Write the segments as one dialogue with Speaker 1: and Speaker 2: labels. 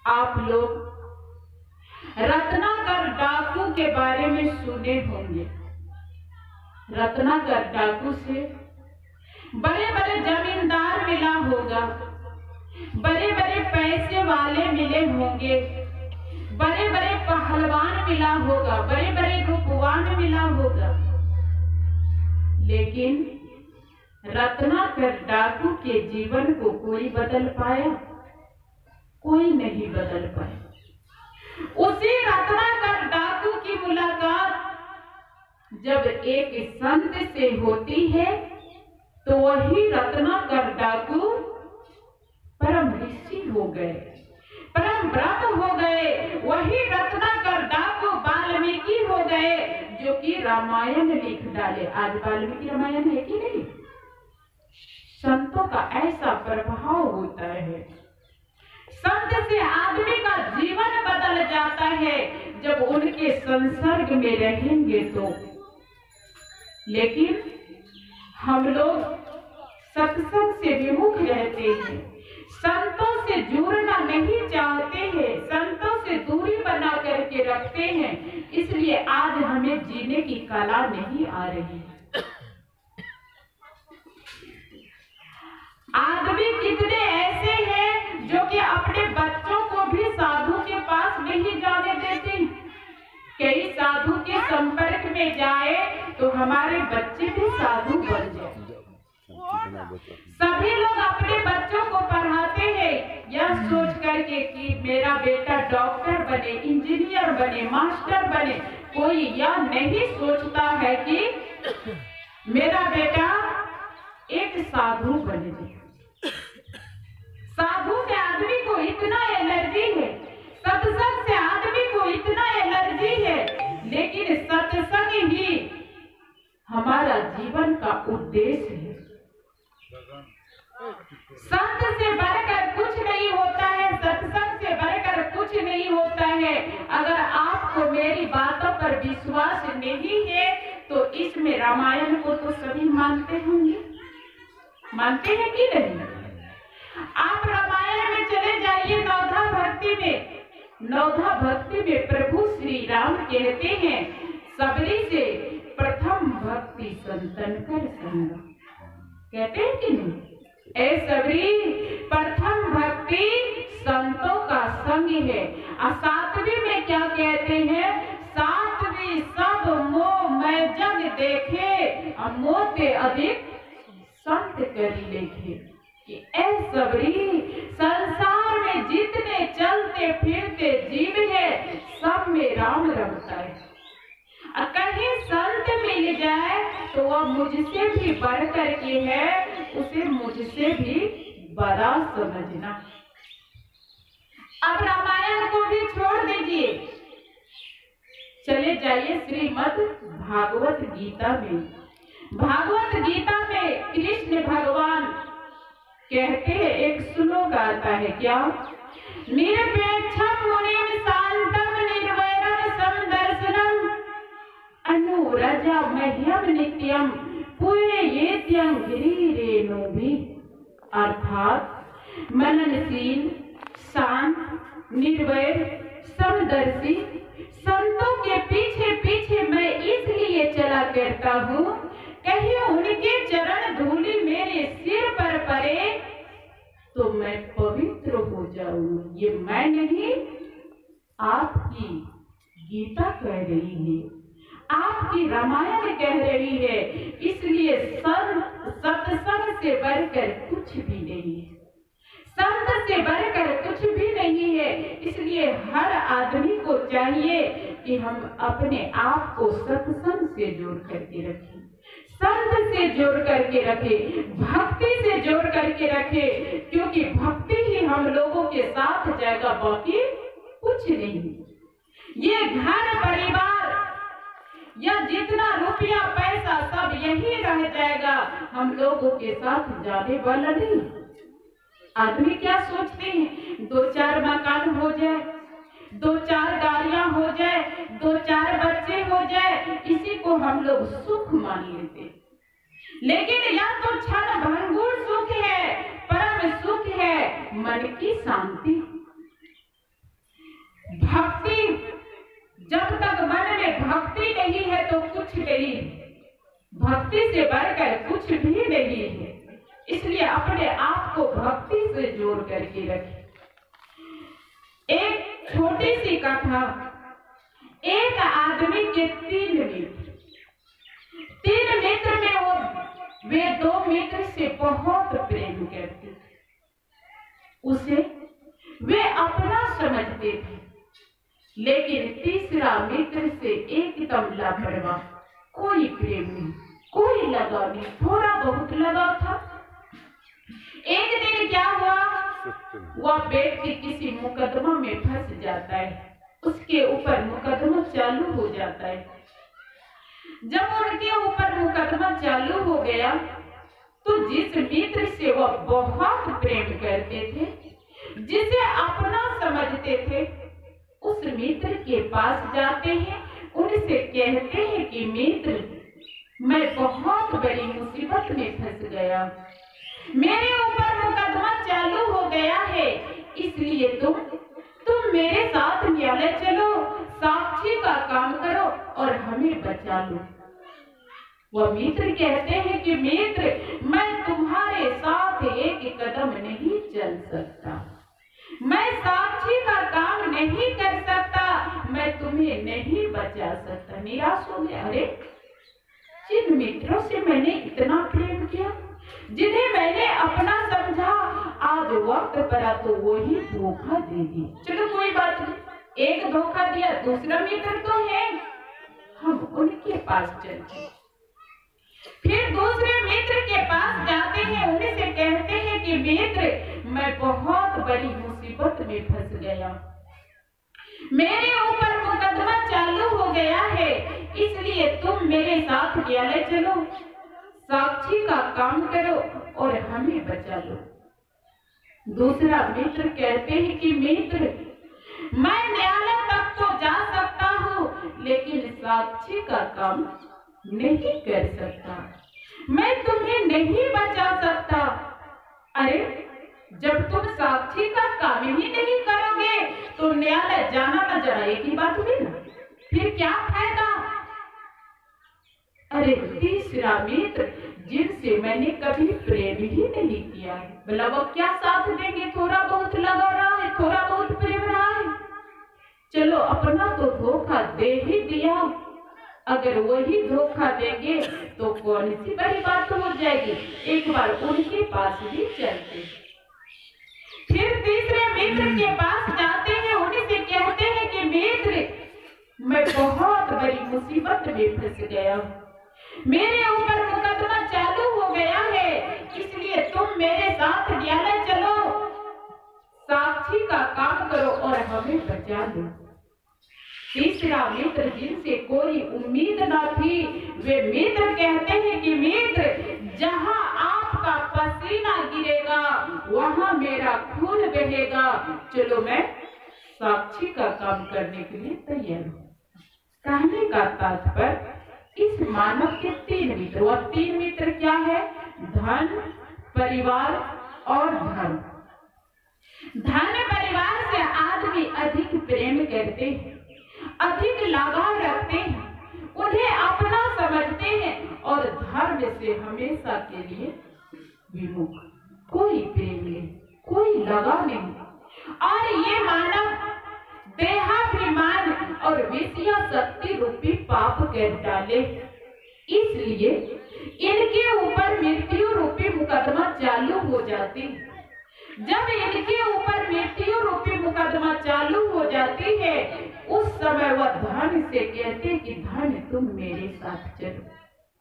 Speaker 1: आप लोग रत्नाकर डाकू के बारे में सुने होंगे। रत्नाकर डाकू से बड़े बड़े जमींदार मिला होगा, बड़े बड़े पैसे वाले मिले होंगे, बड़े बड़े पहलवान मिला होगा, बड़े बड़े रूपवान मिला होगा, लेकिन रत्नाकर डाकू के जीवन को कोई बदल पाया? कोई नहीं बदल पाया। उसी रत्नाकर डाकू की मुलाकात जब एक संत से होती है तो वही रत्नाकर डाकू परम ऋषि हो गए, परम ब्रह्म हो गए। वही रत्नाकर डाकू वाल्मीकि हो गए, जो कि रामायण लिख डाले। आज वाल्मीकि रामायण है कि नहीं? संतों का ऐसा प्रभाव होता है, संत से आदमी का जीवन बदल जाता है जब उनके संसर्ग में रहेंगे तो। लेकिन हम लोग सत्संग से विमुख रहते हैं, संतों से जुड़ना नहीं चाहते हैं, संतों से दूरी बना करके रखते हैं, इसलिए आज हमें जीने की कला नहीं आ रही। आदमी कितने ऐसे हैं जो कि अपने बच्चों को भी साधु के पास नहीं जाने देते। कई साधु के संपर्क में जाए तो हमारे बच्चे भी साधु बन जाए। सभी लोग अपने बच्चों को पढ़ाते हैं यह सोच करके कि मेरा बेटा डॉक्टर बने, इंजीनियर बने, मास्टर बने। कोई यह नहीं सोचता है कि मेरा बेटा एक साधु बने। साधु से आदमी को इतना एनर्जी है, सत्संग से आदमी को इतना एनर्जी है, लेकिन सत्संग ही हमारा जीवन का उद्देश्य है। संत से बढ़कर कुछ नहीं होता है, सत्संग से बढ़कर कुछ नहीं होता है। अगर आपको मेरी बातों पर विश्वास नहीं है तो इसमें रामायण को तो सभी मानते होंगे, मानते हैं कि नहीं? आप रामायण में चले जाइए, नवधा भक्ति में। नवधा भक्ति में प्रभु श्री राम कहते हैं सबरी से प्रथम भक्ति संतन कर संग। कहते हैं कि नहीं? ए सबरी, प्रथम भक्ति संतों का संग है। और सातवीं में क्या कहते हैं? सातवीं सब मोह मैं जग देखे, मोते अधिक संत करी लेखे। कि ऐ सबरी, संसार में जितने चलते फिरते जीव है सब में राम रमता है। कहीं संत मिल जाए तो वह मुझसे भी बढ़कर के है, उसे मुझसे भी बड़ा समझना। अब रामायण को भी छोड़ दीजिए, चले जाइए श्रीमद् भागवत गीता में। भागवत गीता में कृष्ण भगवान कहते हैं, एक श्लोक आता है क्या? निरपेक्षम मुनिम शांतम निर्वैरम समदर्शनम अनुरजा मह्यम नित्यम पूयेत्यं गिरिरेणु भी। अर्थात मननशील, शांत, निर्वैर, समदर्शी संतों के पीछे पीछे मैं इसलिए चला करता हूँ कहीं उनके चरण धूलि मेरे सिर पर पड़े तो मैं पवित्र हो जाऊं। ये मैं नहीं, आपकी गीता कह रही है, आपकी रामायण कह रही है। इसलिए सत्संग से बढ़कर कुछ भी नहीं है, संत से बढ़कर कुछ भी नहीं है। इसलिए हर आदमी को चाहिए कि हम अपने आप को सत्संग से जोड़ करके रखें, संत से जोड़ करके रखे, भक्ति से जोड़ करके रखे, क्योंकि भक्ति ही हम लोगों के साथ जाएगा, बाकी कुछ नहीं। ये घर परिवार या जितना रुपया पैसा सब यही रह जाएगा, हम लोगों के साथ जाने वाला नहीं। आदमी क्या सोचते हैं? 2-4 मकान हो जाए, 2-4 गाड़ियां हो जाए, 2-4 बच्चे हो जाए, इसी को हम लोग सुख मान लेते। लेकिन यह तो क्षण भंगुर सुख है, परम सुख है मन की शांति। भक्ति, जब तक मन में भक्ति नहीं है तो कुछ नहीं, भक्ति से बढ़कर कुछ भी नहीं है। इसलिए अपने आप को भक्ति से जोड़ करके रखें। एक छोटी सी कथा, एक आदमी के तीन मित्र में वे दो मित्र से बहुत प्रेम करते, उसे वे अपना समझते थे, लेकिन तीसरा मित्र से एकदम लापरवाह, कोई प्रेम नहीं, कोई लगाव नहीं, थोड़ा बहुत लगाव था। एक दिन क्या हुआ, वह व्यक्ति किसी मुकदमा में फंस जाता है, उसके ऊपर मुकदमा चालू हो जाता है। जब उनके ऊपर मुकदमा चालू हो गया तो जिस मित्र से वह बहुत प्रेम करते थे, जिसे अपना समझते थे, उस मित्र के पास जाते हैं, उनसे कहते हैं कि मित्र, मैं बहुत बड़ी मुसीबत में फंस गया, मेरे ऊपर मुकदमा चालू हो गया है, इसलिए तुम मेरे साथ न्यायालय चलो, साक्षी का काम करो और हमें बचा लो। वह मित्र कहते हैं कि मित्र, मैं तुम्हारे साथ एक कदम नहीं चल सकता, मैं साक्षी का काम नहीं कर सकता, मैं तुम्हें नहीं बचा सकता। निराश हो गया। अरे, जिन मित्रों से मैंने इतना प्रेम किया, जिन्हें मैंने अपना समझा, आज वक्त पड़ा तो वही धोखा दे दी। चलो कोई बात नहीं, एक धोखा दिया, दूसरा मित्र तो है, हम उनके पास चलते। फिर दूसरे मित्र के पास जाते हैं, उनसे कहते हैं कि मित्र, मैं बहुत बड़ी मुसीबत में फंस गया, मेरे ऊपर मुकदमा चालू हो गया है, इसलिए तुम मेरे साथ न्यायालय चलो, साक्षी का काम करो और हमें बचा लो। दूसरा मित्र कहते हैं कि मित्र, मैं न्यायालय तक तो जा सकता हूँ, लेकिन साक्षी का काम नहीं कर सकता, मैं तुम्हें नहीं बचा सकता। अरे, जब तुम साक्षी का काम ही नहीं करोगे तो न्यायालय जाना न जाना एक ही बात हुई ना, फिर क्या फायदा। अरे, तीसरा मित्र, जिनसे मैंने कभी प्रेम ही नहीं किया है, बोला वो क्या साथ देंगे, थोड़ा बहुत लगा रहा है, थोड़ा बहुत प्रेम रहा है, चलो अपना तो धोखा दे ही दिया, अगर वही धोखा देंगे तो कौन सी बड़ी बात हो जाएगी, एक बार उनके पास भी चलते। फिर तीसरे मित्र के पास जाते हैं, उनसे कहते हैं कि मित्र, मैं बहुत बड़ी मुसीबत में फंस गया, मेरे ऊपर मुकदमा चालू हो गया है, इसलिए तुम मेरे साथ न्यायालय चलो, साक्षी का काम करो और हमें बचा लो। तीसरा मित्र, जिनसे कोई उम्मीद न थी, वे मित्र कहते हैं कि मित्र, जहां आपका पसीना गिरेगा वहां मेरा खून बहेगा, चलो मैं साक्षी का काम करने के लिए तैयार हूँ। कहने का तात्पर्य, इस मानव के तीन मित्र, और तीन मित्र क्या है, धन, परिवार और धर्म। धन परिवार से आदमी अधिक प्रेम करते हैं, अधिक लगाव रखते हैं, उन्हें अपना समझते हैं, और धर्म से हमेशा के लिए विमुख, कोई प्रेम नहीं, कोई लगाव नहीं। और ये मानव देहाभिमान और विषय शक्ति रूपी पाप कर डाले, इसलिए इनके ऊपर मृत्यु रूपी मुकदमा चालू हो जाती है। जब इनके ऊपर मृत्यु रूपी मुकदमा चालू हो जाती है, उस समय वह धन से कहते कि धन तुम मेरे साथ चलो,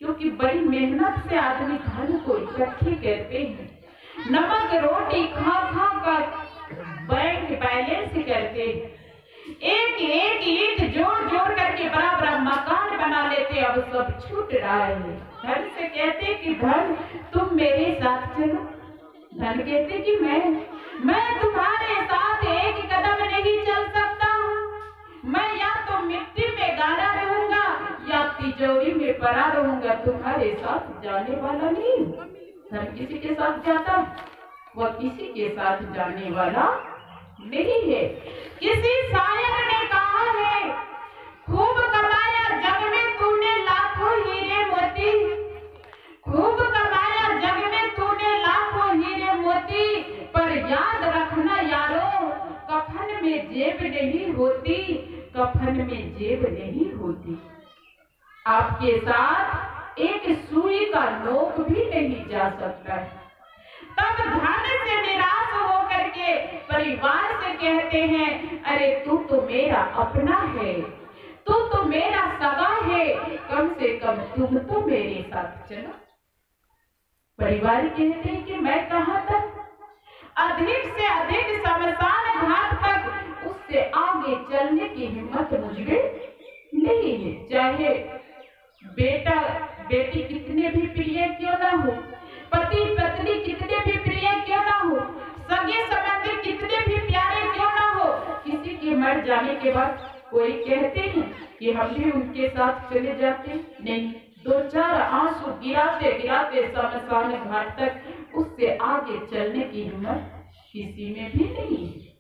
Speaker 1: क्योंकि बड़ी मेहनत से आदमी धन को इकट्ठे करते हैं, नमक रोटी खा खा कर बैंक बैलेंस करते हैं, एक एक ईंट जोड़ जोड़ करके बड़ा बड़ा मकान बना लेते, अब सब छूट रहा है। धन से कहते कि धन तुम मेरे साथ चलो, धन कहते कि मैं तुम्हारे साथ एक कदम नहीं चल सकता हूँ, मैं या तो मिट्टी में गाड़ा रहूंगा या तिजोरी में पड़ा रहूंगा, तुम्हारे साथ जाने वाला नहीं। धन किसी के साथ जाता, वह किसी के साथ जाने वाला नहीं है। किसी शायर ने कहा है, खूब कमाया जग में तूने लाखों हीरे मोती, खूब कमाया जग में तूने लाखों हीरे मोती, पर याद रखना यारो कफन में जेब नहीं होती, कफन में जेब नहीं होती। आपके साथ एक सुई का नोक भी नहीं जा सकता है। तब धन से निराश होकर के परिवार से कहते हैं, अरे तू तो मेरा अपना है, तू तो मेरा सगा है, कम से कम तुम तो मेरे साथ चलो। परिवार कहते हैं कि मैं कहां तक, अधिक से अधिक शमशान घाट तक, उससे आगे चलने की हिम्मत मुझे नहीं है। चाहे बेटा बेटी कितने भी प्रिय क्यों ना हो, पति पत्नी कितने भी प्रिय क्यों ना हो, सगे संबंधी कितने भी प्यारे क्यों ना हो, किसी के मर जाने के बाद कोई कहते हैं कि हम भी उनके साथ चले जाते, नहीं, दो चार आंसू गिराते गिराते शमशान घाट तक, उससे आगे चलने की हिम्मत किसी में भी नहीं है।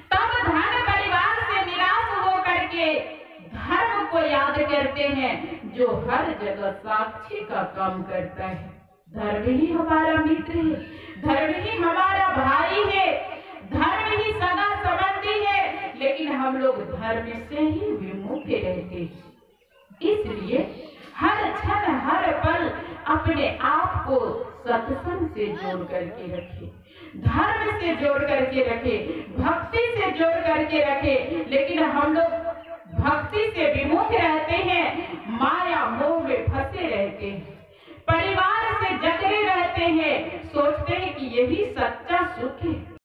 Speaker 1: तब धन परिवार से निराश होकर के धर्म को याद करते हैं, जो हर जगह साक्षी का काम करता है। धर्म ही हमारा मित्र है, धर्म ही हमारा भाई है, धर्म ही सगा संबंधी है, लेकिन हम लोग धर्म से ही विमुख रहते हैं। इसलिए हर क्षण हर पल अपने आप को सत्संग से जोड़ करके रखे, धर्म से जोड़ करके रखे, भक्ति से जोड़ करके रखे। लेकिन हम लोग भक्ति से विमुख रहते हैं, माया मोह में फंसे रहते हैं, परिवार से जकड़े रहते हैं, सोचते हैं कि यही सच्चा सुख है।